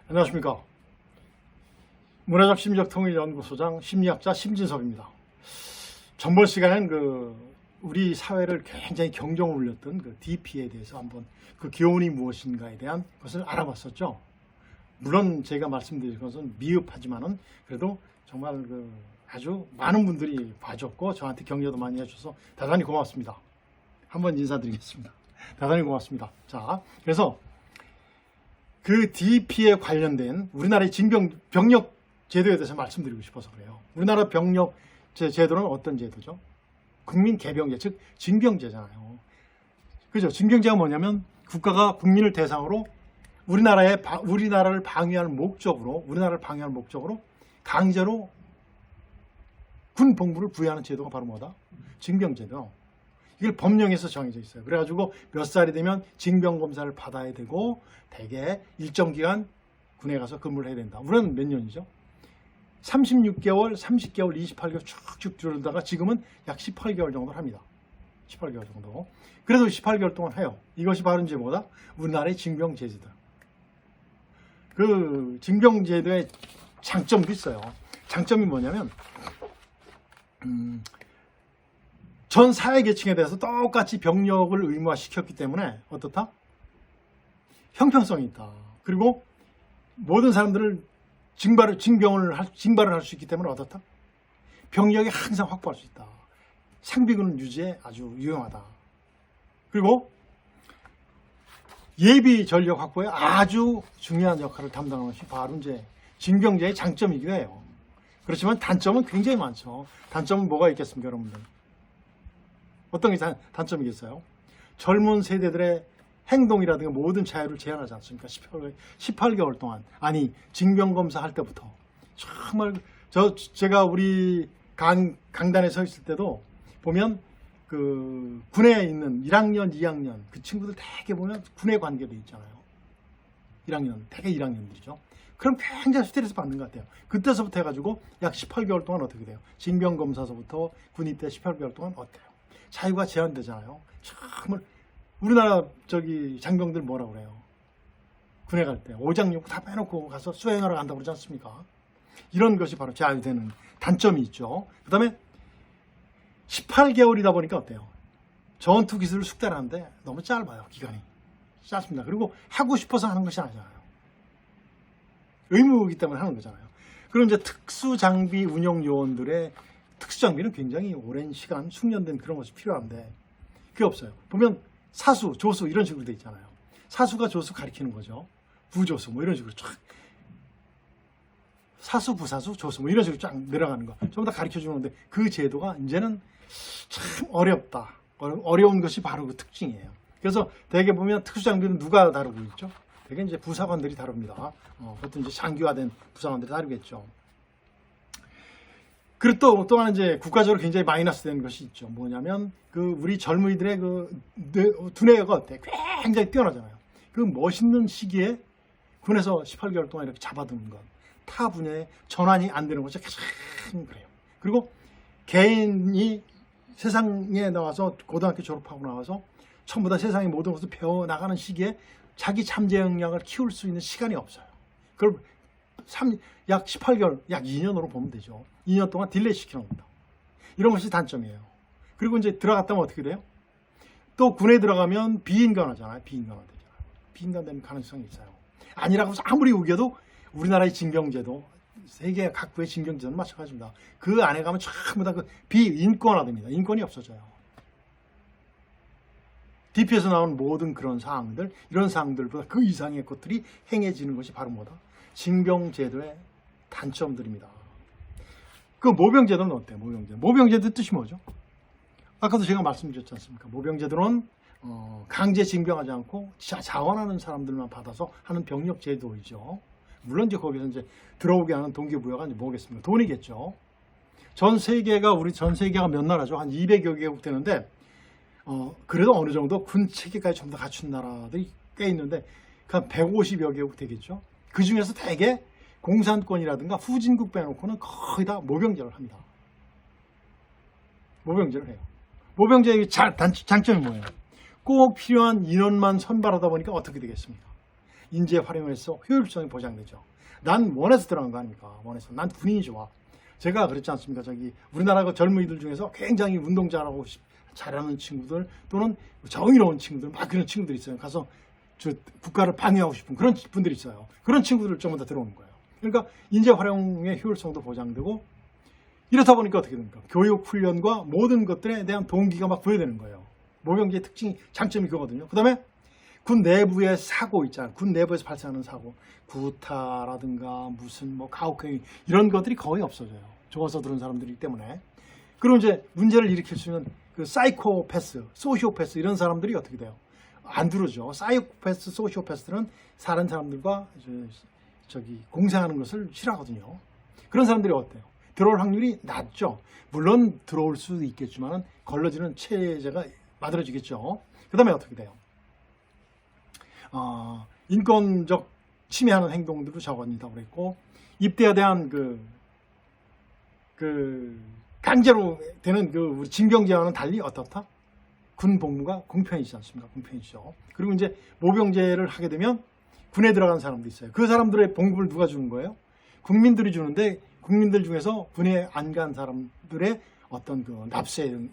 안녕하십니까. 문화적 심리적 통일연구소장 심리학자 심진섭입니다. 전번 시간엔 우리 사회를 굉장히 경종을 울렸던 DP에 대해서 한번 그 교훈이 무엇인가에 대한 것을 알아봤었죠. 물론 제가 말씀드린 것은 미흡하지만은 그래도 정말 아주 많은 분들이 봐줬고 저한테 격려도 많이 해주셔서 대단히 고맙습니다. 한번 인사드리겠습니다. 대단히 고맙습니다. 자, 그래서 그 DP에 관련된 우리나라의 병력 제도에 대해서 말씀드리고 싶어서 그래요. 우리나라 병력 제도는 어떤 제도죠? 국민 개병제, 즉 징병제잖아요. 그죠? 징병제가 뭐냐면 국가가 국민을 대상으로 우리나라를 방위할 목적으로 강제로 군 복무를 부여하는 제도가 바로 뭐다? 징병제도. 이걸 법령에서 정해져 있어요. 그래가지고 몇 살이 되면 징병검사를 받아야 되고 대개 일정 기간 군에 가서 근무를 해야 된다. 우리는 몇 년이죠? 36개월, 30개월, 28개월 쭉쭉 줄다가 지금은 약 18개월 정도를 합니다. 18개월 정도. 그래도 18개월 동안 해요. 이것이 바로 이제 뭐다? 우리나라의 징병제도다. 그 징병제도의 장점도 있어요. 장점이 뭐냐면 전 사회계층에 대해서 똑같이 병력을 의무화시켰기 때문에 어떻다? 형평성이 있다. 그리고 모든 사람들을 징발을 할 수 있기 때문에 어떻다? 병력이 항상 확보할 수 있다. 상비군 유지에 아주 유용하다. 그리고 예비 전력 확보에 아주 중요한 역할을 담당하는 것이 바로 이제 징병제의 장점이기도 해요. 그렇지만 단점은 굉장히 많죠. 단점은 뭐가 있겠습니까, 여러분들? 어떤 게 단점이겠어요? 젊은 세대들의 행동이라든가 모든 자유를 제한하지 않습니까? 18개월 동안. 아니, 징병검사 할 때부터. 정말, 제가 우리 강단에 서 있을 때도 보면 군에 있는 1학년, 2학년, 그 친구들 되게 보면 군에 관계돼 있잖아요. 1학년, 되게 1학년들이죠. 그럼 굉장히 스트레스 받는 것 같아요. 그때서부터 해가지고 약 18개월 동안 어떻게 돼요? 징병검사서부터 군 입대 18개월 동안 어때요? 자유가 제한되잖아요. 정말 우리나라 장병들 뭐라 그래요? 군에 갈 때 오장육부 다 빼놓고 가서 수행하러 간다고 그러지 않습니까? 이런 것이 바로 자유되는 단점이 있죠. 그 다음에 18개월이다 보니까 어때요? 전투 기술을 숙달하는데 너무 짧아요. 기간이 짧습니다. 그리고 하고 싶어서 하는 것이 아니잖아요. 의무이기 때문에 하는 거잖아요. 그럼 이제 특수장비 운영 요원들의 특수장비는 굉장히 오랜 시간 숙련된 그런 것이 필요한데 그게 없어요. 보면 사수, 조수 이런 식으로 돼 있잖아요. 사수가 조수 가리키는 거죠. 부조수 뭐 이런 식으로 쫙 사수, 부사수, 조수 뭐 이런 식으로 쫙 내려가는 거 전부 다 가르쳐 주는데 그 제도가 이제는 참 어렵다. 어려운 것이 바로 그 특징이에요. 그래서 대개 보면 특수장비는 누가 다루고 있죠? 대개 이제 부사관들이 다룹니다. 보통 이제 장기화된 부사관들이 다루겠죠. 그리고 또한 이제 국가적으로 굉장히 마이너스 되는 것이 있죠. 뭐냐면 우리 젊은이들의 두뇌가 어때? 굉장히 뛰어나잖아요. 그 멋있는 시기에 군에서 18개월 동안 이렇게 잡아두는 것, 타 분야에 전환이 안 되는 것이 가장 그래요. 그리고 개인이 세상에 나와서 고등학교 졸업하고 나와서 전부 다 세상의 모든 것을 배워 나가는 시기에 자기 잠재 역량을 키울 수 있는 시간이 없어요. 그걸 약 18개월, 약 2년으로 보면 되죠. 2년 동안 딜레이 시키는 겁니다. 이런 것이 단점이에요. 그리고 이제 들어갔다면 어떻게 돼요? 또 군에 들어가면 비인간화잖아요. 비인간화되잖아요. 비인간되는 가능성이 있어요. 아니라고 해서 아무리 우겨도 우리나라의 징병제도, 세계 각국의 징병제도는 마찬가지입니다. 그 안에 가면 전부 다 비인권화됩니다. 인권이 없어져요. DP에서 나온 모든 그런 사항들, 이런 사항들보다 그 이상의 것들이 행해지는 것이 바로 뭐다? 징병제도의 단점들입니다. 그 모병제도는 어때요? 모병제도 뜻이 뭐죠? 아까도 제가 말씀드렸지 않습니까? 모병제도는 강제 징병하지 않고 자원하는 사람들만 받아서 하는 병력제도이죠. 물론 이제 거기서 이제 들어오게 하는 동기부여가 이제 뭐겠습니까? 돈이겠죠. 전 세계가 몇 나라죠? 한 200여 개국 되는데 그래도 어느 정도 군 체계까지 전부 다 갖춘 나라들이 꽤 있는데 한 150여 개국 되겠죠. 그 중에서 대개 공산권이라든가 후진국 빼놓고는 거의 다 모병제를 합니다. 모병제를 해요. 모병제의 장점이 뭐예요? 꼭 필요한 인원만 선발하다 보니까 어떻게 되겠습니까? 인재 활용해서 효율성이 보장되죠. 난 원해서 들어간 거 아닙니까? 원해서. 난 군인이 좋아. 제가 그랬지 않습니까? 우리나라 그 젊은이들 중에서 굉장히 운동 잘하는 친구들 또는 정의로운 친구들, 막 그런 친구들이 있어요. 가서 국가를 방해하고 싶은 그런 분들이 있어요. 그런 친구들을 전부 다 들어오는 거예요. 그러니까 인재 활용의 효율성도 보장되고, 이렇다 보니까 어떻게 됩니까? 교육, 훈련과 모든 것들에 대한 동기가 막 부여되는 거예요. 모병제의 특징이, 장점이 그거거든요. 그 다음에 군 내부의 사고 있잖아요. 군 내부에서 발생하는 사고, 구타라든가 무슨 가혹행위, 이런 것들이 거의 없어져요. 좋아서 들은 사람들이기 때문에. 그리고 이제 문제를 일으킬 수 있는 그 사이코패스, 소시오패스, 이런 사람들이 어떻게 돼요? 안 들어오죠. 사이코패스, 소시오패스들은 다른 사람들과 공생하는 것을 싫어하거든요. 그런 사람들이 어때요? 들어올 확률이 낮죠. 물론 들어올 수도 있겠지만 걸러지는 체제가 만들어지겠죠. 그 다음에 어떻게 돼요? 인권적 침해하는 행동들도 적어진다고 그랬고, 입대에 대한 강제로 되는 우리 징병제와는 달리 어떻다? 군 복무가 공평이지 않습니까? 공평이죠. 그리고 이제 모병제를 하게 되면 군에 들어간 사람도 있어요. 그 사람들의 봉급을 누가 주는 거예요? 국민들이 주는데, 국민들 중에서 군에 안 간 사람들의 어떤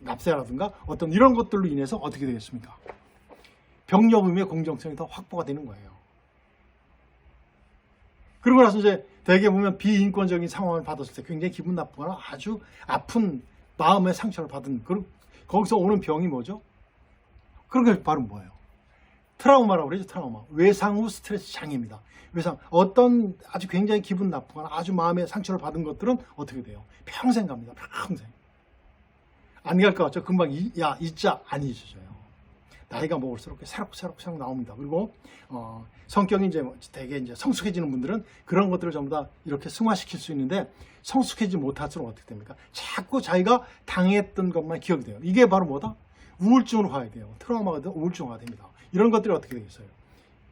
납세라든가 어떤 이런 것들로 인해서 어떻게 되겠습니까? 병력임의 공정성이 더 확보가 되는 거예요. 그러고 나서 이제 대개 보면 비인권적인 상황을 받았을 때 굉장히 기분 나쁘거나 아주 아픈 마음의 상처를 받은, 거기서 오는 병이 뭐죠? 그런 게 바로 뭐예요? 트라우마라고 그러죠. 트라우마. 외상 후 스트레스 장애입니다. 외상. 어떤 아주 굉장히 기분 나쁘거나 아주 마음의 상처를 받은 것들은 어떻게 돼요? 평생 갑니다. 평생. 안 갈 것 같죠? 금방 잊자 안 잊어져요. 나이가 먹을수록 새록새록 나옵니다. 그리고 성격이 되게 이제 성숙해지는 분들은 그런 것들을 전부 다 이렇게 승화시킬 수 있는데, 성숙해지지 못할수록 어떻게 됩니까? 자꾸 자기가 당했던 것만 기억이 돼요. 이게 바로 뭐다? 우울증으로 가야 돼요. 트라우마가 되면 우울증화가 됩니다. 이런 것들이 어떻게 되겠어요?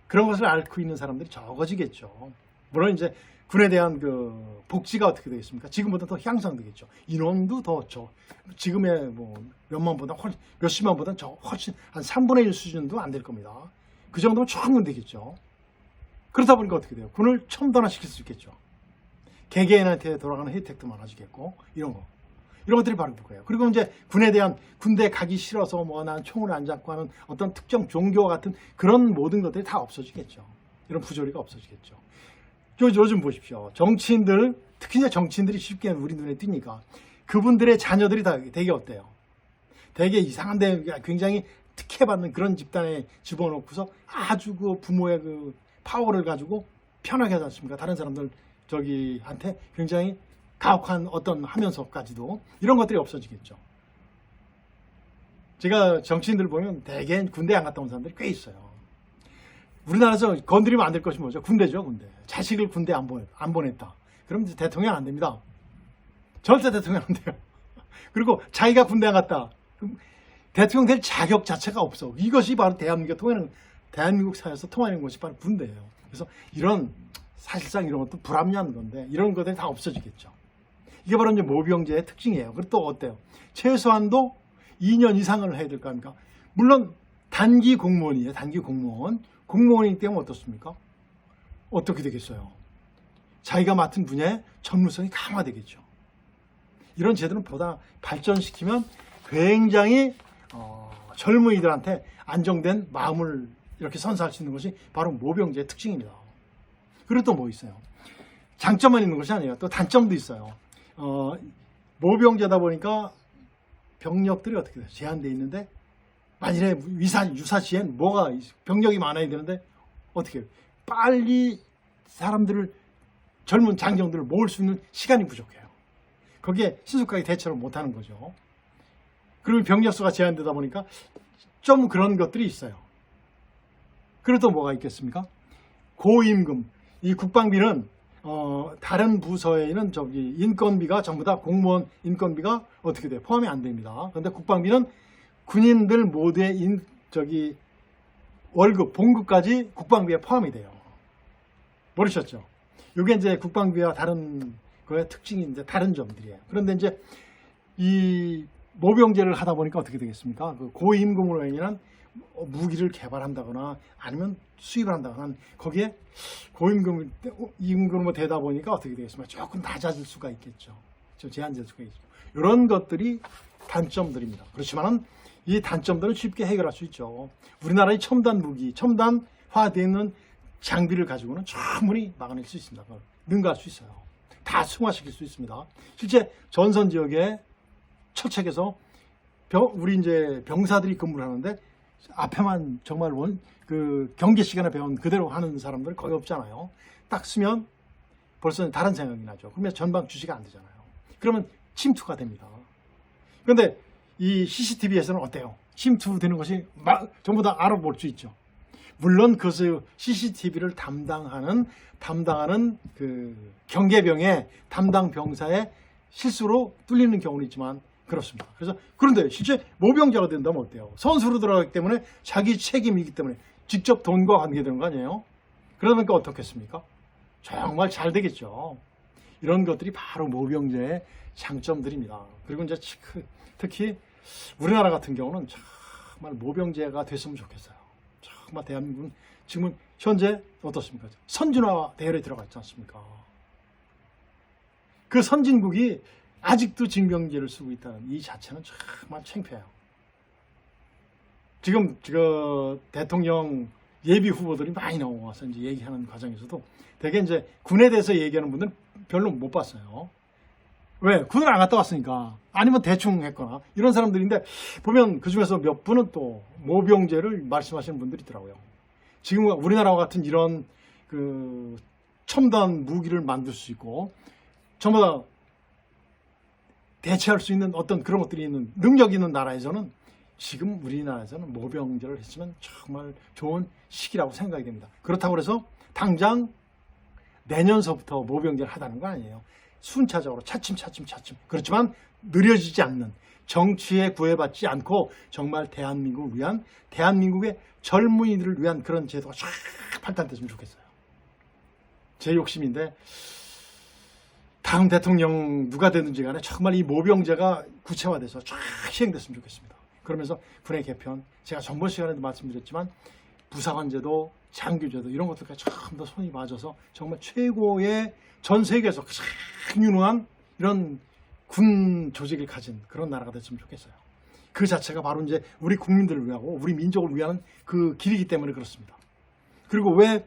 그런 것을 앓고 있는 사람들이 적어지겠죠. 물론 이제 군에 대한 복지가 어떻게 되겠습니까? 지금보다 더 향상되겠죠. 인원도 더 지금의 몇만보다 몇십만보다 훨씬 한 3분의 1 수준도 안 될 겁니다. 그 정도면 충분히 되겠죠. 그러다 보니까 어떻게 돼요? 군을 첨단화시킬 수 있겠죠. 개개인한테 돌아가는 혜택도 많아지겠고, 이런 것들이 바로 그거예요. 그리고 이제 군에 대한, 군대 가기 싫어서 난 총을 안 잡고 하는 어떤 특정 종교와 같은 그런 모든 것들이 다 없어지겠죠. 이런 부조리가 없어지겠죠. 요즘 보십시오. 정치인들, 특히 이제 정치인들이 쉽게 우리 눈에 띄니까 그분들의 자녀들이 다 되게 어때요? 되게 이상한데 굉장히 특혜받는 그런 집단에 집어넣고서 아주 부모의 파워를 가지고 편하게 하지 않습니까? 다른 사람들 한테 굉장히 가혹한 하면서까지도 이런 것들이 없어지겠죠. 제가 정치인들 보면 대개 군대 안 갔다 온 사람들이 꽤 있어요. 우리나라에서 건드리면 안 될 것이 뭐죠? 군대죠, 군대. 자식을 군대 안 보냈다. 그럼 이제 대통령 안 됩니다. 절대 대통령 안 돼요. 그리고 자기가 군대 안 갔다. 그럼 대통령 될 자격 자체가 없어. 이것이 바로 대한민국 사회에서 통하는 것이 바로 군대예요. 그래서 사실상 이런 것도 불합리한 건데, 이런 것들이 다 없어지겠죠. 이게 바로 이제 모병제의 특징이에요. 그리고 또 어때요? 최소한도 2년 이상을 해야 될 거 아닙니까? 물론 단기 공무원이에요. 단기 공무원. 공무원이기 때문에 어떻습니까? 어떻게 되겠어요? 자기가 맡은 분야의 전문성이 강화되겠죠. 이런 제도는 보다 발전시키면 굉장히 젊은이들한테 안정된 마음을 이렇게 선사할 수 있는 것이 바로 모병제의 특징입니다. 그리고 또 뭐 있어요? 장점만 있는 것이 아니에요. 또 단점도 있어요. 모병제다 보니까 병력들이 어떻게 돼요? 제한되어 있는데, 만일에 유사시엔 병력이 많아야 되는데 어떻게 해요? 빨리 젊은 장병들을 모을 수 있는 시간이 부족해요. 거기에 신속하게 대처를 못하는 거죠. 그리고 병력수가 제한되다 보니까 좀 그런 것들이 있어요. 그리고 또 뭐가 있겠습니까? 고임금. 이 국방비는 다른 부서에 있는 인건비가 전부 다 공무원 인건비가 어떻게 돼요? 포함이 안 됩니다. 그런데 국방비는 군인들 모두의 월급, 봉급까지 국방비에 포함이 돼요. 모르셨죠? 이게 이제 국방비와 다른 거의 특징이 이제 다른 점들이에요. 그런데 이제 이 모병제를 하다 보니까 어떻게 되겠습니까? 고임금으로 인한 무기를 개발한다거나 아니면 수입을 한다거나 거기에 고임금으로 되다 보니까 어떻게 되겠습니까? 조금 낮아질 수가 있겠죠. 좀 제한될 수가 있죠. 이런 것들이 단점들입니다. 그렇지만은 이 단점들은 쉽게 해결할 수 있죠. 우리나라의 첨단 무기, 첨단화되어 있는 장비를 가지고는 충분히 막아낼 수 있습니다. 능가할 수 있어요. 다 승화시킬 수 있습니다. 실제 전선 지역에 철책에서 우리 이제 병사들이 근무를 하는데 앞에만 정말 그 경계 시간에 배운 그대로 하는 사람들 거의 없잖아요. 딱 쓰면 벌써 다른 생각이 나죠. 그러면 전방 주시가 안 되잖아요. 그러면 침투가 됩니다. 그런데 이 CCTV에서는 어때요? 침투되는 것이 전부 다 알아볼 수 있죠. 물론 그것을 CCTV를 담당하는 그 경계병의 담당 병사의 실수로 뚫리는 경우는 있지만 그렇습니다. 그런데 실제 모병자가 된다면 어때요? 선수로 들어가기 때문에 자기 책임이기 때문에 직접 돈과 관계되는 거 아니에요? 그러니까 어떻겠습니까? 정말 잘 되겠죠. 이런 것들이 바로 모병제의 장점들입니다. 그리고 이제 특히 우리나라 같은 경우는 정말 모병제가 됐으면 좋겠어요. 정말 대한민국은 지금은 현재 어떻습니까? 선진화 대열에 들어가 있지 않습니까? 그 선진국이 아직도 징병제를 쓰고 있다는 이 자체는 정말 창피해요. 지금 대통령 예비 후보들이 많이 나와서 이제 얘기하는 과정에서도 되게 이제 군에 대해서 얘기하는 분들은 별로 못 봤어요. 왜? 군을 안 갔다 왔으니까. 아니면 대충 했거나 이런 사람들인데 보면 그 중에서 몇 분은 또 모병제를 말씀하시는 분들이 있더라고요. 지금 우리나라와 같은 이런 그 첨단 무기를 만들 수 있고 전부 다 대체할 수 있는 어떤 그런 것들이 있는 능력이 있는 나라에서는 지금 우리나라에서는 모병제를 했으면 정말 좋은 시기라고 생각이 됩니다. 그렇다고 해서 당장 내년서부터 모병제를 하다는 건 아니에요. 순차적으로 차츰. 그렇지만 느려지지 않는 정치에 구애받지 않고 정말 대한민국을 위한 대한민국의 젊은이들을 위한 그런 제도가 쫙 발달됐으면 좋겠어요. 제 욕심인데 다음 대통령 누가 되든지 간에 정말 이 모병제가 구체화돼서 쫙 시행됐으면 좋겠습니다. 그러면서 군의 개편, 제가 전번 시간에도 말씀드렸지만 부사관제도, 장교제도 이런 것들까지 전부 다 손이 맞아서 정말 최고의 전 세계에서 가장 유능한 이런 군 조직을 가진 그런 나라가 됐으면 좋겠어요. 그 자체가 바로 이제 우리 국민들을 위하고 우리 민족을 위한 그 길이기 때문에 그렇습니다. 그리고 왜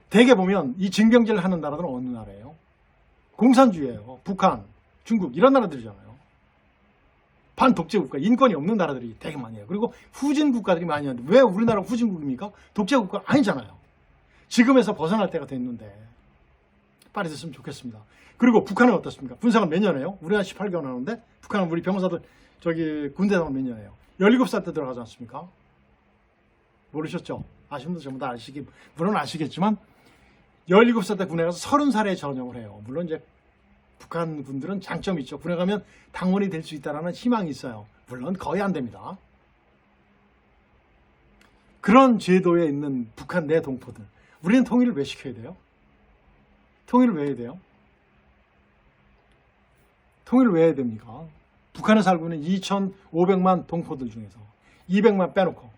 대개 보면 이 징병제를 하는 나라들은 어느 나라예요? 공산주의예요. 북한, 중국 이런 나라들이잖아요. 반독재국가, 인권이 없는 나라들이 되게 많이 해요. 그리고 후진국가들이 많이 하는데 왜 우리나라가 후진국입니까? 독재국가 아니잖아요. 지금에서 벗어날 때가 됐는데 빨리 됐으면 좋겠습니다. 그리고 북한은 어떻습니까? 군생활 몇 년 해요? 우리는 18개월 하는데 북한은 우리 병사들 군대생활 몇 년 해요? 17살 때 들어가지 않습니까? 모르셨죠? 아시는 분들 전부 다 물론 아시겠지만 17살 때 군에 가서 30살에 전역을 해요. 물론 이제 북한 군들은 장점이 있죠. 군에 가면 당원이 될 수 있다는 희망이 있어요. 물론 거의 안 됩니다. 그런 제도에 있는 북한 내 동포들, 우리는 통일을 왜 시켜야 돼요? 통일을 왜 해야 돼요? 통일을 왜 해야 됩니까? 북한에 살고 있는 2,500만 동포들 중에서 200만 빼놓고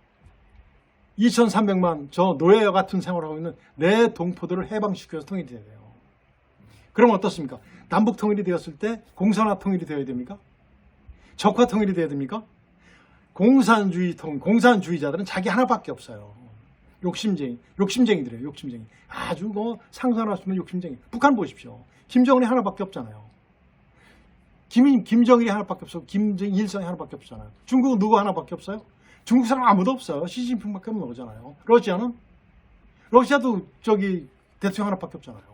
2,300만 저 노예와 같은 생활을 하고 있는 내 동포들을 해방시켜서 통일이 돼야 돼요. 그럼 어떻습니까? 남북 통일이 되었을 때 공산화 통일이 되어야 됩니까? 적화 통일이 되어야 됩니까? 공산주의자들은 자기 하나밖에 없어요. 욕심쟁이들이에요. 욕심쟁이. 아주 상상할 수 있는 욕심쟁이. 북한 보십시오. 김정은이 하나밖에 없잖아요. 김정일이 하나밖에 없어. 김일성이 하나밖에 없잖아요. 중국은 누구 하나밖에 없어요? 중국 사람 아무도 없어요. 시진핑밖에 없는 거잖아요. 러시아도 대통령 하나밖에 없잖아요.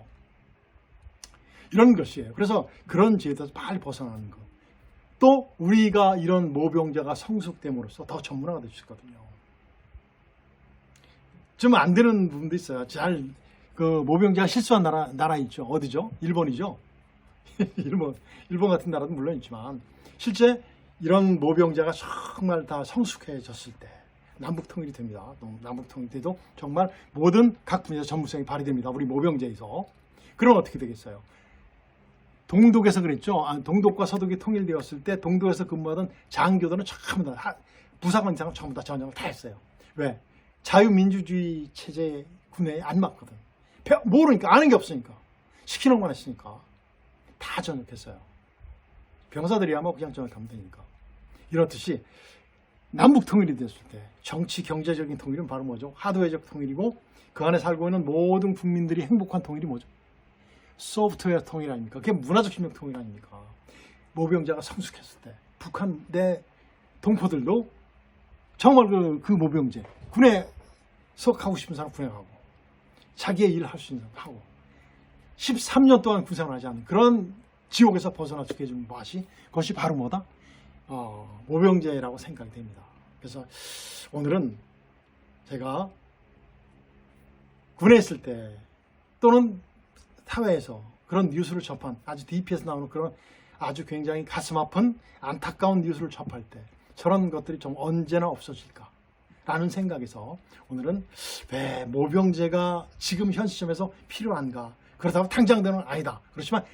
이런 것이에요. 그래서 그런 제도에서 빨리 벗어나는 것. 또 우리가 이런 모병제가 성숙됨으로써 더 전문화가 될 수 있거든요. 좀 안 되는 부분도 있어요. 모병제가 실수한 나라 있죠. 어디죠? 일본이죠. 일본 같은 나라도 물론 있지만 실제 이런 모병제가 정말 다 성숙해졌을 때 남북 통일이 됩니다. 남북 통일이 돼도 정말 모든 각 분야에서 전문성이 발휘됩니다. 우리 모병제에서. 그럼 어떻게 되겠어요? 동독에서 그랬죠. 동독과 서독이 통일되었을 때 동독에서 근무하던 장교들은 전부 다 부사관 이상은 전부 다 전역을 다 했어요. 왜? 자유민주주의 체제 군에 안 맞거든. 모르니까, 아는 게 없으니까. 시키는 것만 했으니까. 다 전역했어요. 병사들이야 뭐 그냥 전역하면 되니까. 이렇듯이 남북 통일이 됐을 때 정치 경제적인 통일은 바로 뭐죠? 하드웨어적 통일이고 그 안에 살고 있는 모든 국민들이 행복한 통일이 뭐죠? 소프트웨어 통일 아닙니까? 그게 문화적 협력 통일 아닙니까? 모병제가 성숙했을 때 북한 내 동포들도 정말 그 모병제 군에서 가고 싶은 사람 군에 가고 자기의 일을 할 수 있는 사람 하고 13년 동안 군생활하지 않는 그런 지옥에서 벗어날 수 있게 해주는 그것이 바로 뭐다? 모병제라고 생각이 됩니다. 그래서 오늘은 제가 군에 있을 때 또는 사회에서 그런 뉴스를 접한 아주 DP에서 나오는 그런 아주 굉장히 가슴 아픈 안타까운 뉴스를 접할 때 저런 것들이 좀 언제나 없어질까 라는 생각에서 오늘은 왜 모병제가 지금 현 시점에서 필요한가, 그렇다고 당장 되는 건 아니다. 그렇지만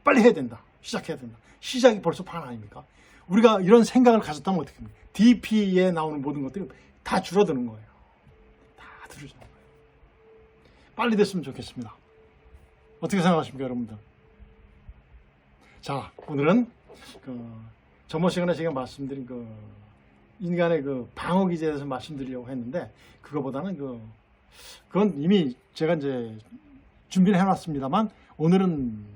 빨리 해야 된다. 시작해야 된다. 시작이 벌써 반 아닙니까? 우리가 이런 생각을 가졌다면 어떻게 합니까? DP에 나오는 모든 것들이 다 줄어드는 거예요. 다 줄어드는 거예요. 빨리 됐으면 좋겠습니다. 어떻게 생각하십니까, 여러분들? 자, 오늘은 전번 시간에 제가 말씀드린 인간의 방어 기제에 대해서 말씀드리려고 했는데 그거보다는 그건 이미 제가 이제 준비를 해놨습니다만 오늘은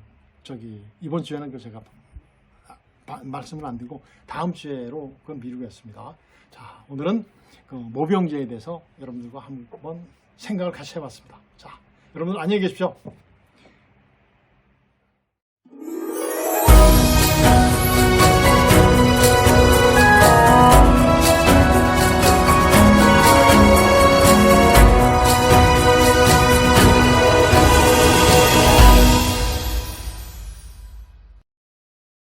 이번 주에는 제가 말씀을 안 드리고 다음 주에로 그건 미루겠습니다. 자, 오늘은 모병제에 대해서 여러분들과 한번 생각을 같이 해봤습니다. 자, 여러분들 안녕히 계십시오.